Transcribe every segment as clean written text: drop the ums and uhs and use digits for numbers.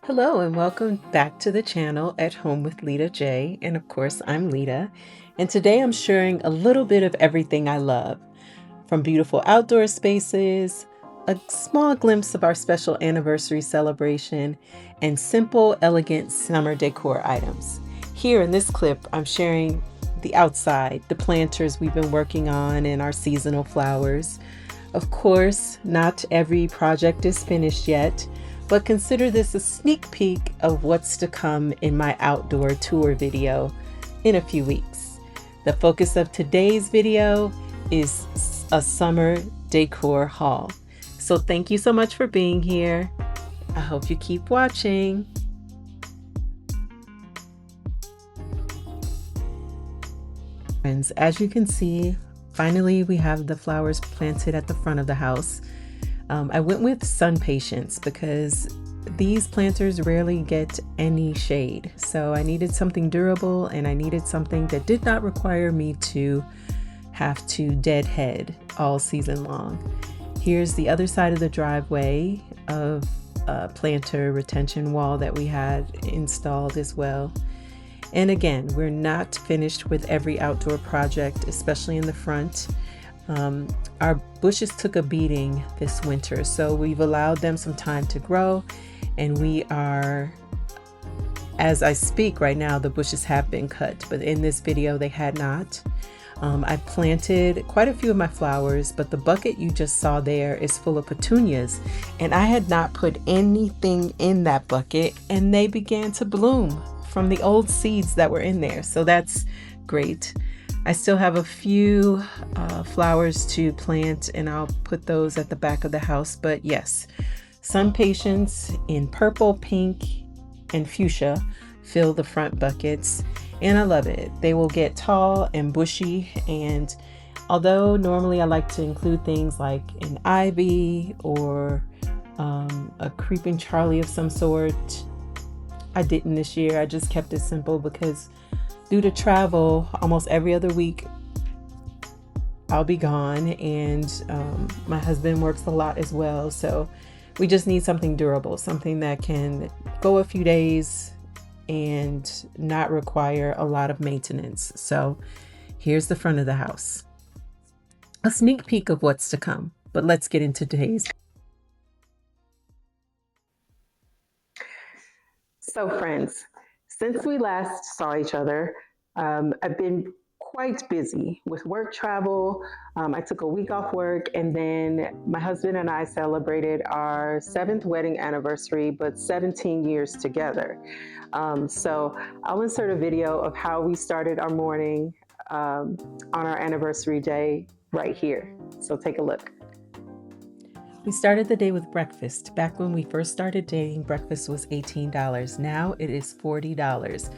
Hello and welcome back to the channel At Home with Leta Jae. And of course, I'm Leta. And today I'm sharing a little bit of everything I love, from beautiful outdoor spaces, a small glimpse of our special anniversary celebration, and simple, elegant summer decor items. Here in this clip, I'm sharing the outside, the planters we've been working on, and our seasonal flowers. Of course, not every project is finished yet, but consider this a sneak peek of what's to come in my outdoor tour video in a few weeks. The focus of today's video is a summer decor haul. So thank you so much for being here. I hope you keep watching. Friends, as you can see, finally we have the flowers planted at the front of the house. I went with sun patience because these planters rarely get any shade. So I needed something durable and I needed something that did not require me to have to deadhead all season long. Here's the other side of the driveway of a planter retention wall that we had installed as well. And again, we're not finished with every outdoor project, especially in the front. Our bushes took a beating this winter, so we've allowed them some time to grow, and we are, as I speak right now, the bushes have been cut, but in this video they had not. I planted quite a few of my flowers, but the bucket you just saw there is full of petunias, and I had not put anything in that bucket, and they began to bloom from the old seeds that were in there, so that's great. I still have a few flowers to plant, and I'll put those at the back of the house. But yes, sun patience in purple, pink, and fuchsia fill the front buckets, and I love it. They will get tall and bushy, and although normally I like to include things like an ivy or a creeping Charlie of some sort, I didn't this year. I just kept it simple because due to travel, almost every other week I'll be gone, and my husband works a lot as well, so we just need something durable, something that can go a few days and not require a lot of maintenance. So here's the front of the house, a sneak peek of what's to come, but let's get into today's. So friends, since we last saw each other, I've been quite busy with work travel. I took a week off work, and then my husband and I celebrated our 7th wedding anniversary, but 17 years together. So I'll insert a video of how we started our morning on our anniversary day right here. So take a look. We started the day with breakfast. Back when we first started dating, breakfast was $18. Now it is $40.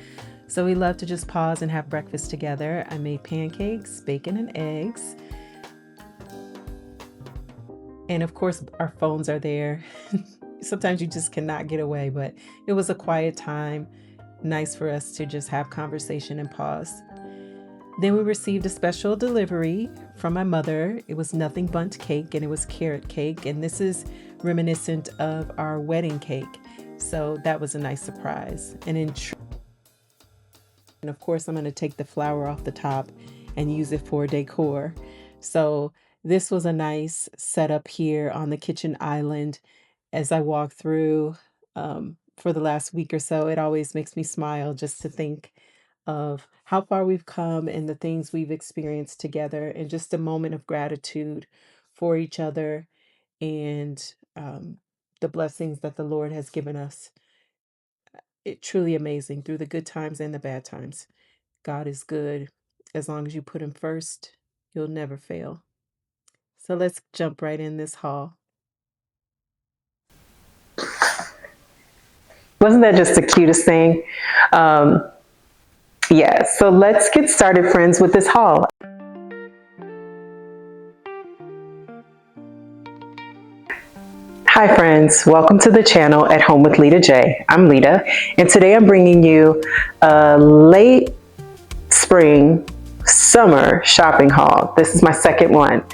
So we love to just pause and have breakfast together. I made pancakes, bacon, and eggs. And of course, our phones are there. Sometimes you just cannot get away, but it was a quiet time. Nice for us to just have conversation and pause. Then we received a special delivery from my mother. It was nothing but cake, and it was carrot cake. And this is reminiscent of our wedding cake. So that was a nice surprise. And of course, I'm going to take the flower off the top and use it for decor. So this was a nice setup here on the kitchen island. As I walk through for the last week or so, it always makes me smile just to think of how far we've come and the things we've experienced together, and just a moment of gratitude for each other and the blessings that the Lord has given us. It's truly amazing through the good times and the bad times. God is good. As long as you put him first, you'll never fail. So let's jump right in this haul. Wasn't that just the cutest thing? Yeah, so let's get started, friends, with this haul. Hi friends, welcome to the channel At Home with Leta Jae. I'm Leta, and today I'm bringing you a late spring summer shopping haul. This is my second one,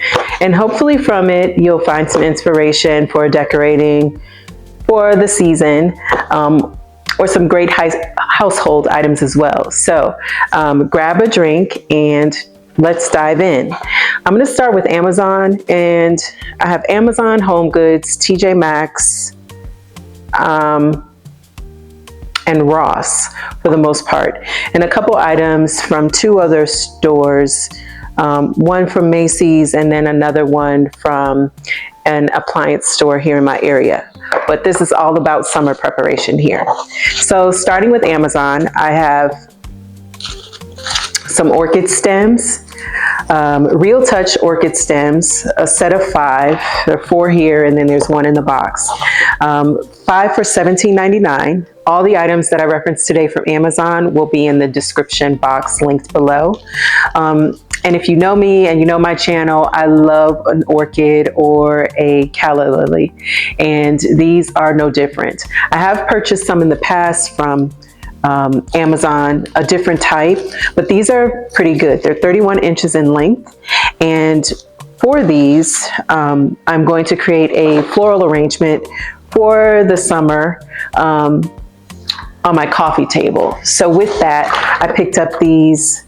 and hopefully from it you'll find some inspiration for decorating for the season, or some great household items as well. So grab a drink and let's dive in. I'm going to start with Amazon, and I have Amazon, Home Goods, TJ Maxx, and Ross for the most part, and a couple items from two other stores, one from Macy's and then another one from an appliance store here in my area. But this is all about summer preparation here. So starting with Amazon, I have some orchid stems, Real Touch orchid stems, a set of 5. There are 4 here, and then there's 1 in the box. 5 for $17.99. All the items that I referenced today from Amazon will be in the description box linked below. And if you know me and you know my channel, I love an orchid or a calla lily, and these are no different. I have purchased some in the past from Amazon, a different type, but these are pretty good. They're 31 inches in length, and for these, I'm going to create a floral arrangement for the summer on my coffee table. So with that, I picked up these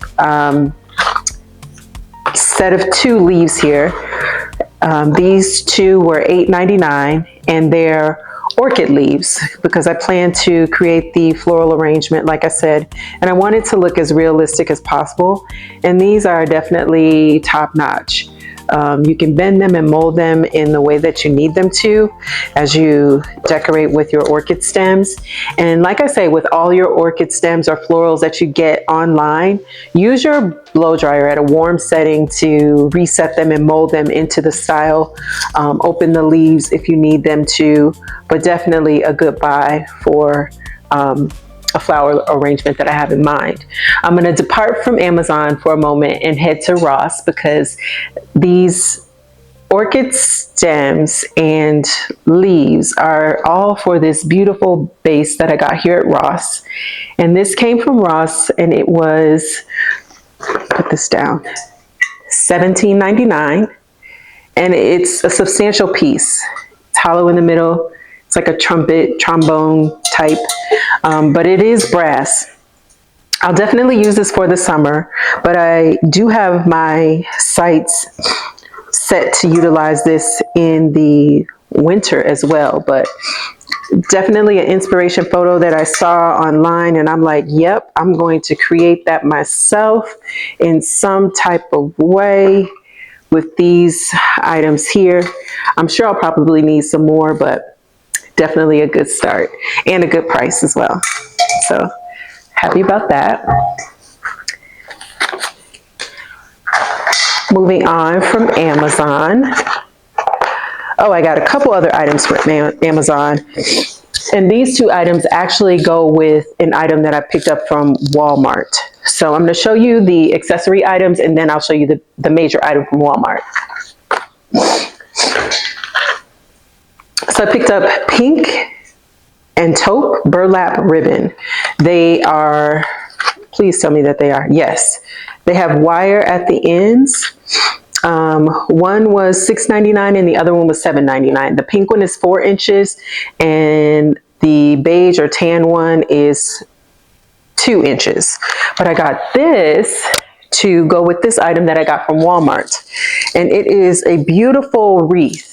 set of 2 leaves here. These 2 were $8.99, and they're orchid leaves because I plan to create the floral arrangement, like I said, and I want it to look as realistic as possible. And these are definitely top notch. You can bend them and mold them in the way that you need them to as you decorate with your orchid stems. And like I say, with all your orchid stems or florals that you get online, use your blow dryer at a warm setting to reset them and mold them into the style. Open the leaves if you need them to, but definitely a good buy for a flower arrangement that I have in mind. I'm going to depart from Amazon for a moment and head to Ross, because these orchid stems and leaves are all for this beautiful base that I got here at Ross. And this came from Ross, and it was, put this down, $17.99, and it's a substantial piece. It's hollow in the middle. It's like a trombone type, but it is brass. I'll definitely use this for the summer, but I do have my sights set to utilize this in the winter as well. But definitely an inspiration photo that I saw online, and I'm like, yep, I'm going to create that myself in some type of way with these items here. I'm sure I'll probably need some more, but definitely a good start and a good price as well. So happy about that. Moving on from Amazon. Oh, I got a couple other items from Amazon. And these 2 items actually go with an item that I picked up from Walmart. So I'm going to show you the accessory items, and then I'll show you the major item from Walmart. So I picked up pink and taupe burlap ribbon. They are, please tell me that they are, yes. They have wire at the ends. One was $6.99 and the other one was $7.99. The pink one is 4 inches and the beige or tan one is 2 inches. But I got this to go with this item that I got from Walmart. And it is a beautiful wreath.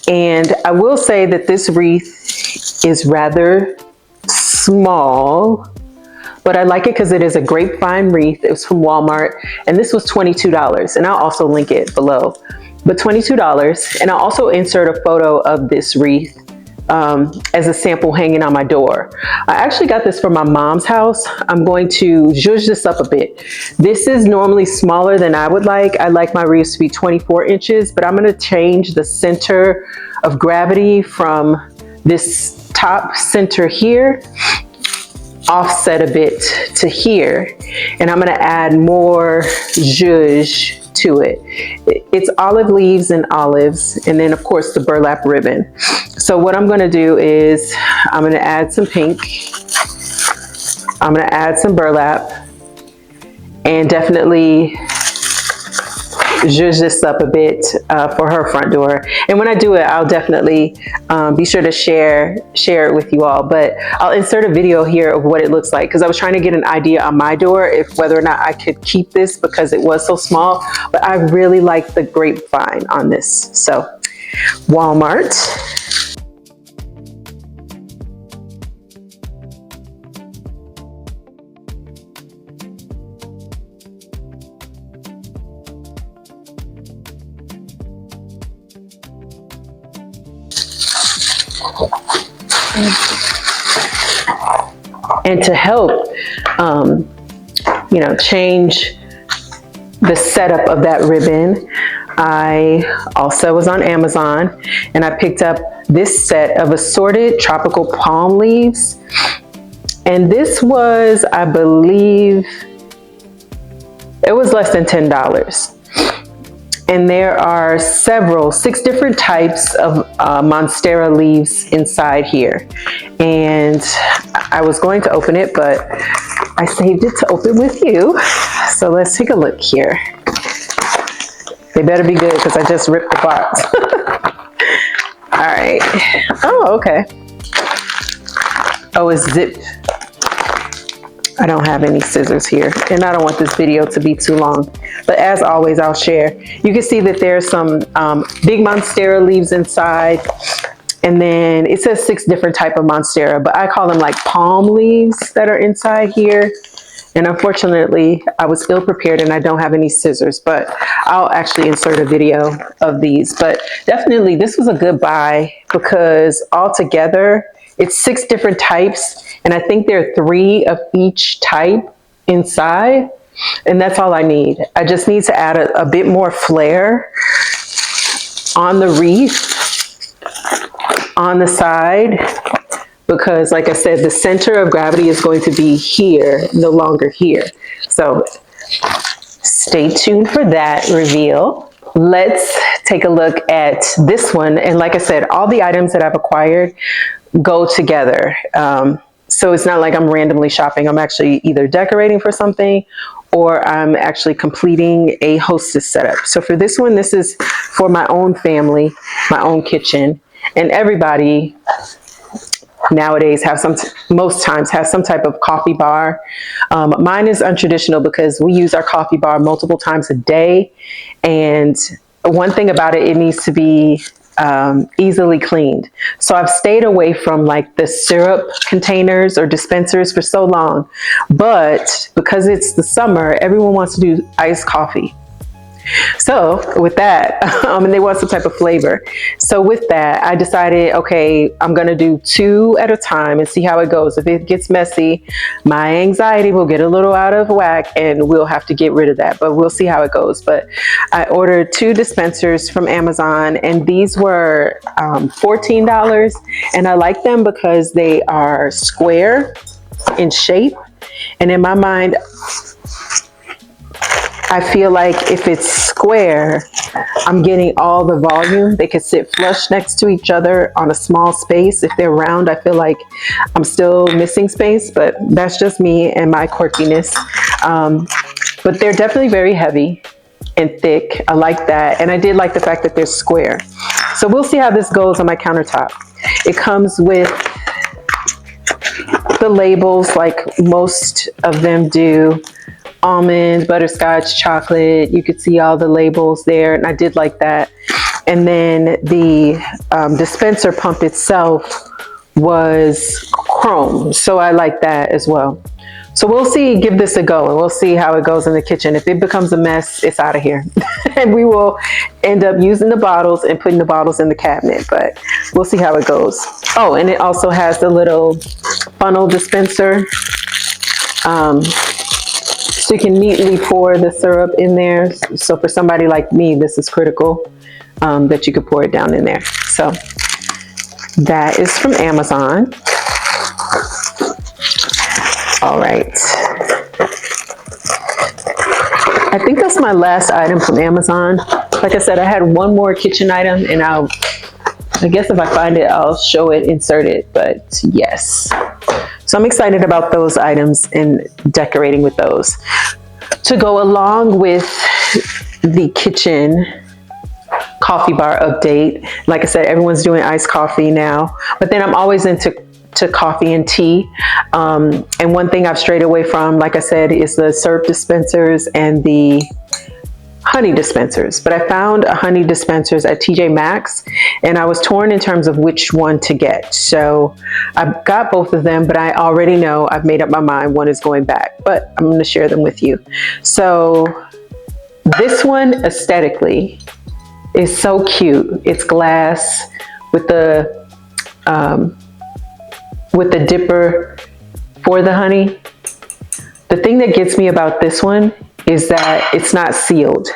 And I will say that this wreath is rather small, but I like it because it is a grapevine wreath. It was from Walmart, and this was $22, and I'll also link it below. But $22, and I'll also insert a photo of this wreath as a sample hanging on my door. I actually got this from my mom's house. I'm going to zhuzh this up a bit. This is normally smaller than I would like. I like my wreaths to be 24 inches, but I'm going to change the center of gravity from this top center here, offset a bit to here, and I'm going to add more zhuzh to it. It's olive leaves and olives, and then of course the burlap ribbon. So what I'm going to do is I'm going to add some pink, I'm going to add some burlap, and definitely zhuzh this up a bit for her front door. And when I do it, I'll definitely be sure to share it with you all. But I'll insert a video here of what it looks like, because I was trying to get an idea on my door if whether or not I could keep this because it was so small. But I really like the grapevine on this. So Walmart. And to help, change the setup of that ribbon, I also was on Amazon and I picked up this set of assorted tropical palm leaves. And this was, I believe, it was less than $10. And there are 6 different types of monstera leaves inside here. And I was going to open it, but I saved it to open with you. So let's take a look here. They better be good because I just ripped the box. All right. Oh, okay. Oh, it's zipped. I don't have any scissors here, and I don't want this video to be too long. But as always, I'll share. You can see that there's some big monstera leaves inside, and then it says 6 different type of monstera, but I call them like palm leaves that are inside here. And unfortunately, I was ill prepared and I don't have any scissors, but I'll actually insert a video of these. But definitely, this was a good buy because altogether, it's 6 different types, and I think there are 3 of each type inside, and that's all I need. I just need to add a bit more flair on the wreath, on the side, because like I said, the center of gravity is going to be here, no longer here. So stay tuned for that reveal. Let's take a look at this one. And like I said, all the items that I've acquired go together. So it's not like I'm randomly shopping. I'm actually either decorating for something or I'm actually completing a hostess setup. So for this one, this is for my own family, my own kitchen, and everybody nowadays most times has some type of coffee bar. Mine is untraditional because we use our coffee bar multiple times a day. And one thing about it, it needs to be easily cleaned. So I've stayed away from like the syrup containers or dispensers for so long, but because it's the summer, everyone wants to do iced coffee. So with that, and they want some type of flavor. So with that, I decided, okay, I'm going to do 2 at a time and see how it goes. If it gets messy, my anxiety will get a little out of whack and we'll have to get rid of that, but we'll see how it goes. But I ordered 2 dispensers from Amazon, and these were $14. And I like them because they are square in shape. And in my mind, I feel like if it's square, I'm getting all the volume. They could sit flush next to each other on a small space. If they're round, I feel like I'm still missing space, but that's just me and my quirkiness. But they're definitely very heavy and thick. I like that. And I did like the fact that they're square. So we'll see how this goes on my countertop. It comes with the labels like most of them do. Almond, butterscotch, chocolate. You could see all the labels there, and I did like that. And then the dispenser pump itself was chrome, so I like that as well. So we'll see, give this a go, and we'll see how it goes in the kitchen. If it becomes a mess, it's out of here. And we will end up using the bottles and putting the bottles in the cabinet, but we'll see how it goes. Oh, and it also has the little funnel dispenser. So you can neatly pour the syrup in there. So for somebody like me, this is critical, that you could pour it down in there. So that is from Amazon. All right. I think that's my last item from Amazon. Like I said, I had one more kitchen item, and I guess if I find it, I'll show it, insert it, but yes. So I'm excited about those items and decorating with those. To go along with the kitchen coffee bar update. Like I said, everyone's doing iced coffee now, but then I'm always into coffee and tea. And one thing I've strayed away from, like I said, is the syrup dispensers and the honey dispensers. But I found a honey dispensers at TJ Maxx, and I was torn in terms of which one to get. So I've got both of them, but I already know, I've made up my mind, one is going back, but I'm going to share them with you. So this one aesthetically is so cute. It's glass with the dipper for the honey. The thing that gets me about this one is that it's not sealed.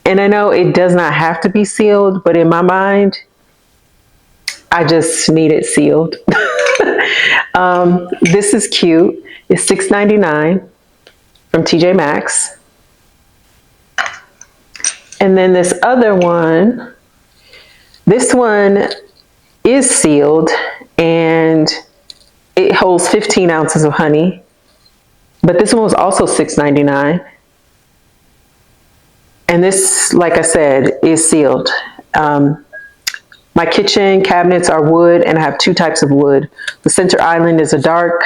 And I know it does not have to be sealed, but in my mind, I just need it sealed. This is cute. It's $6.99 from TJ Maxx. And then this other one, this one is sealed and it holds 15 ounces of honey. But this one was also $6.99. And this, like I said, is sealed. My kitchen cabinets are wood, and I have two types of wood. The center island is a dark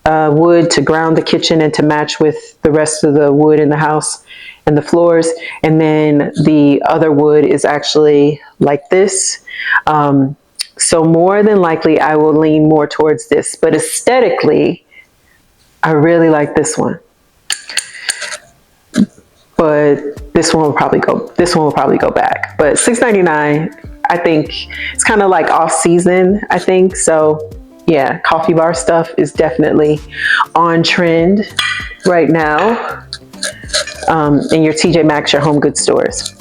wood to ground the kitchen and to match with the rest of the wood in the house and the floors. And then the other wood is actually like this. So more than likely, I will lean more towards this. But aesthetically, I really like this one. But this one will probably go back. But $6.99, I think it's kind of like off season, I think. So yeah, coffee bar stuff is definitely on trend right now in your TJ Maxx, your home goods stores.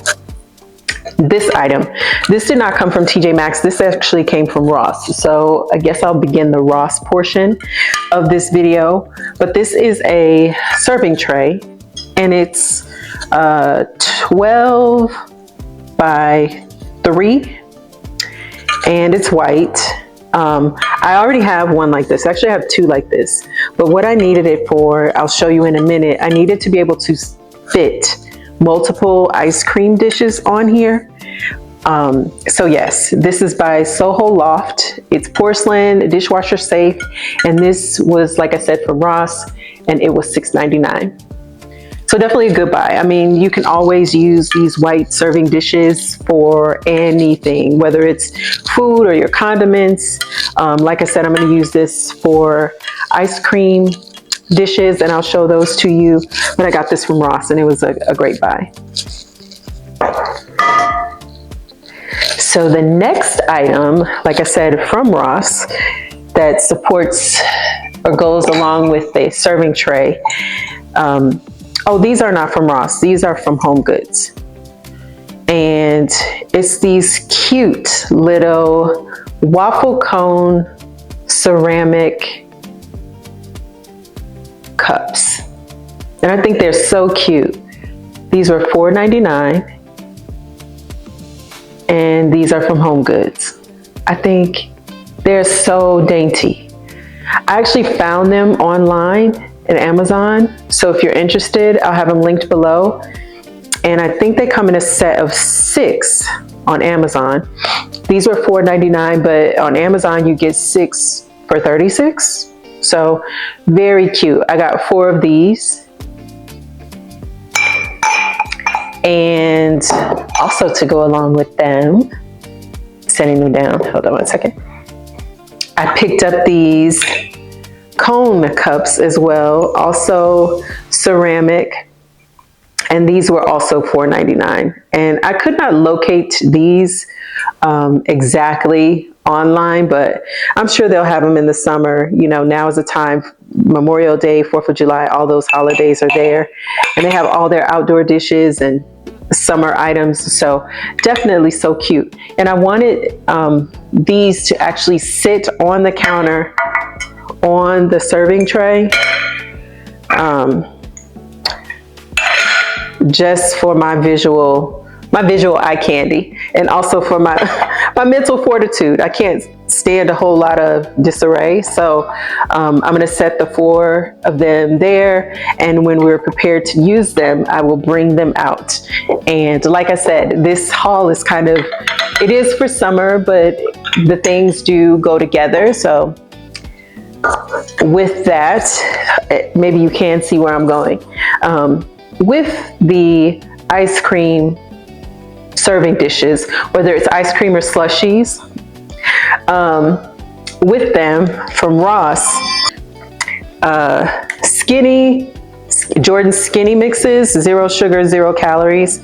This item, this did not come from TJ Maxx. This actually came from Ross. So I guess I'll begin the Ross portion of this video. But this is a serving tray, and it's 12 by 3, and it's white. I already have one like this. Actually, I have two like this. But what I needed it for, I'll show you in a minute. I needed to be able to fit multiple ice cream dishes on here. So yes, this is by Soho Loft. It's porcelain, dishwasher safe, and this was, like I said, from Ross, and it was $6.99. So definitely a good buy. I mean, you can always use these white serving dishes for anything, whether it's food or your condiments. Like I said, I'm going to use this for ice cream dishes, and I'll show those to you. But I got this from Ross, and it was a great buy. So the next item, like I said, from Ross, that supports or goes along with the serving tray. Oh, these are not from Ross. These are from Home Goods. And it's these cute little waffle cone ceramic cups. And I think they're so cute. These were $4.99. And these are from Home Goods. I think they're so dainty. I actually found them online at Amazon. So if you're interested, I'll have them linked below. And I think they come in a set of 6 on Amazon. These were $4.99, but on Amazon you get 6 for $36. So very cute. I got 4 of these. And also to go along with them, setting them down, hold on one second. I picked up these cone cups as well, also ceramic, and these were also $4.99. And I could not locate these exactly online, but I'm sure they'll have them in the summer. You know, now is the time. Memorial Day, 4th of July, all those holidays are there, and they have all their outdoor dishes and summer items. So definitely so cute. And I wanted these to actually sit on the counter on the serving tray, just for my visual my visual eye candy, and also for my my mental fortitude. I can't stand a whole lot of disarray, so I'm going to set the 4 of them there, and when we're prepared to use them, I will bring them out. And like I said, this haul is kind of, it is for summer, but the things do go together. So with that, maybe you can see where I'm going. With the ice cream serving dishes, whether it's ice cream or slushies, with them from Ross, Jordan Skinny Mixes, 0 sugar, 0 calories,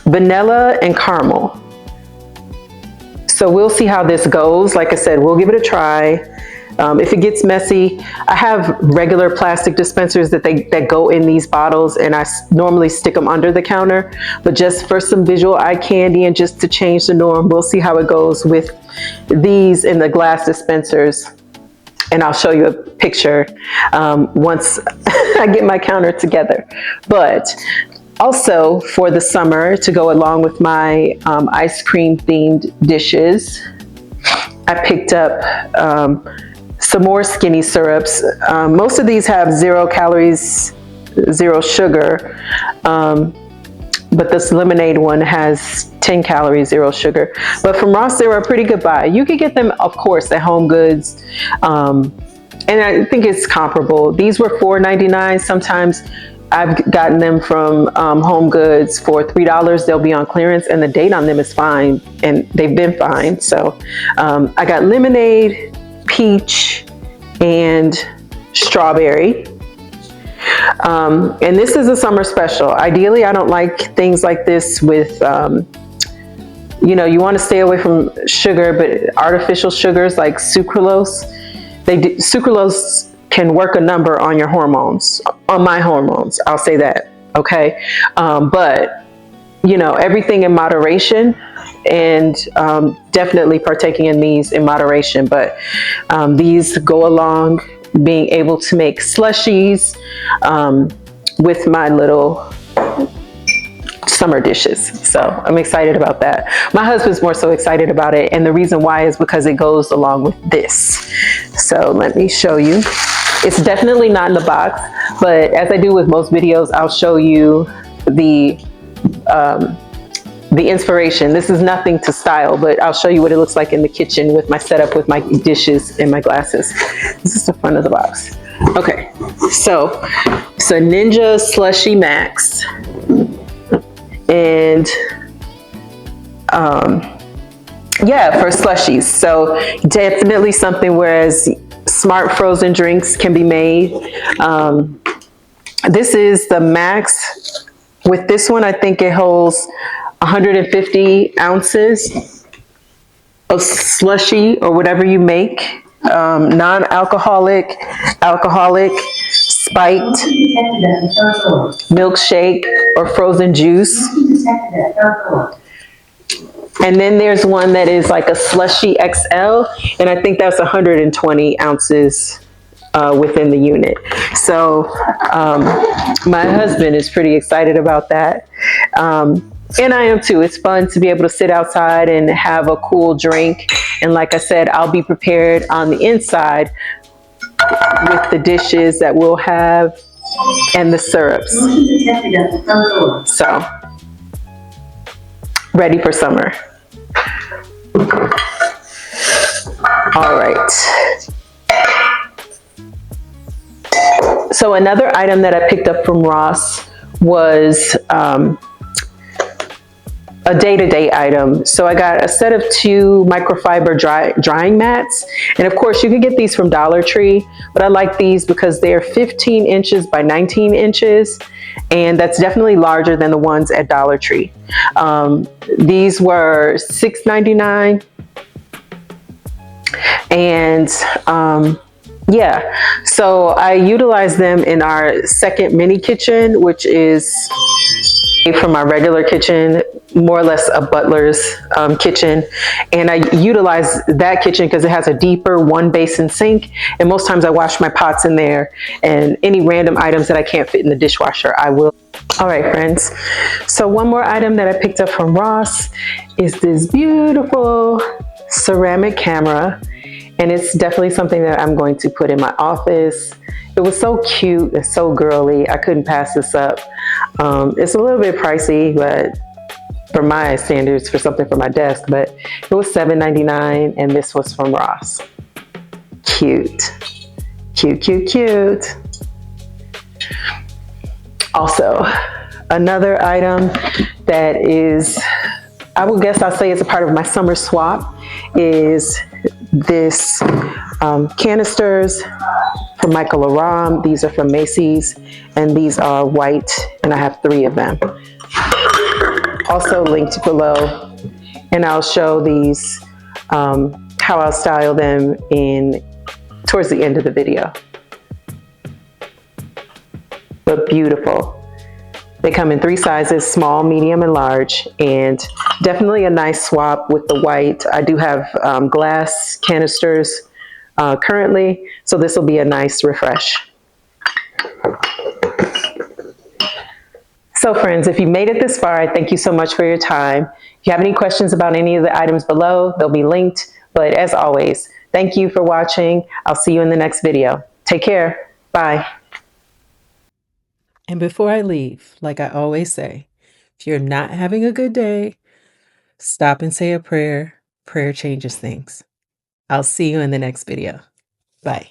vanilla and caramel. So we'll see how this goes. Like I said, we'll give it a try. If it gets messy, I have regular plastic dispensers that go in these bottles, and I normally stick them under the counter. But just for some visual eye candy and just to change the norm, we'll see how it goes with these in the glass dispensers. And I'll show you a picture once I get my counter together. But also for the summer, to go along with my ice cream themed dishes, I picked up some more skinny syrups. Most of these have 0 calories, 0 sugar, but this lemonade one has 10 calories, 0 sugar. But from Ross, they were a pretty good buy. You could get them, of course, at Home Goods, and I think it's comparable. These were $4.99. Sometimes I've gotten them from Home Goods for $3. They'll be on clearance, and the date on them is fine, and they've been fine. So I got lemonade, peach, and strawberry. And this is a summer special. Ideally, I don't like things like this with, you know, you want to stay away from sugar, but artificial sugars like sucralose, sucralose can work a number on your hormones, on my hormones. I'll say that. Okay. But you know, everything in moderation, and definitely partaking in these in moderation. But these go along being able to make slushies with my little summer dishes. So I'm excited about that. My husband's more so excited about it, and the reason why is because it goes along with this. So let me show you. It's definitely not in the box, but as I do with most videos, I'll show you the inspiration. This is nothing to style, but I'll show you what it looks like in the kitchen with my setup with my dishes and my glasses. This is the front of the box. Okay, so it's a Ninja Slushy Max, and yeah, for slushies. So definitely something whereas smart frozen drinks can be made. This is the Max. With this one, I think it holds 150 ounces of slushy or whatever you make, non-alcoholic, alcoholic, spiked, milkshake, or frozen juice. And then there's one that is like a slushy XL, and I think that's 120 ounces within the unit. So my husband is pretty excited about that. And I am too. It's fun to be able to sit outside and have a cool drink. And like I said, I'll be prepared on the inside with the dishes that we'll have and the syrups. So, ready for summer. All right. So another item that I picked up from Ross was a day-to-day item. So I got a set of 2 microfiber drying mats. And of course you can get these from Dollar Tree, but I like these because they're 15 inches by 19 inches. And that's definitely larger than the ones at Dollar Tree. These were $6.99. And yeah, so I utilize them in our second mini kitchen, which is from my regular kitchen, more or less a butler's kitchen. And I utilize that kitchen because it has a deeper one basin sink. And most times I wash my pots in there, and any random items that I can't fit in the dishwasher, I will. All right, friends. So one more item that I picked up from Ross is this beautiful ceramic camera. And it's definitely something that I'm going to put in my office. It was so cute and so girly. I couldn't pass this up. It's a little bit pricey, but for my standards, for something for my desk, but it was $7.99, and this was from Ross. Cute, cute, cute, cute. Also, another item that is, I would guess I'll say it's a part of my summer swap, is this canisters from Michael Aram. These are from Macy's, and these are white, and I have 3 of them. Also linked below, and I'll show these, how I'll style them towards the end of the video. But beautiful. They come in 3 sizes, small, medium, and large, and definitely a nice swap with the white. I do have glass canisters currently, so this will be a nice refresh. So friends, if you made it this far, I thank you so much for your time. If you have any questions about any of the items below, they'll be linked. But as always, thank you for watching. I'll see you in the next video. Take care. Bye. And before I leave, like I always say, if you're not having a good day, stop and say a prayer. Prayer changes things. I'll see you in the next video. Bye.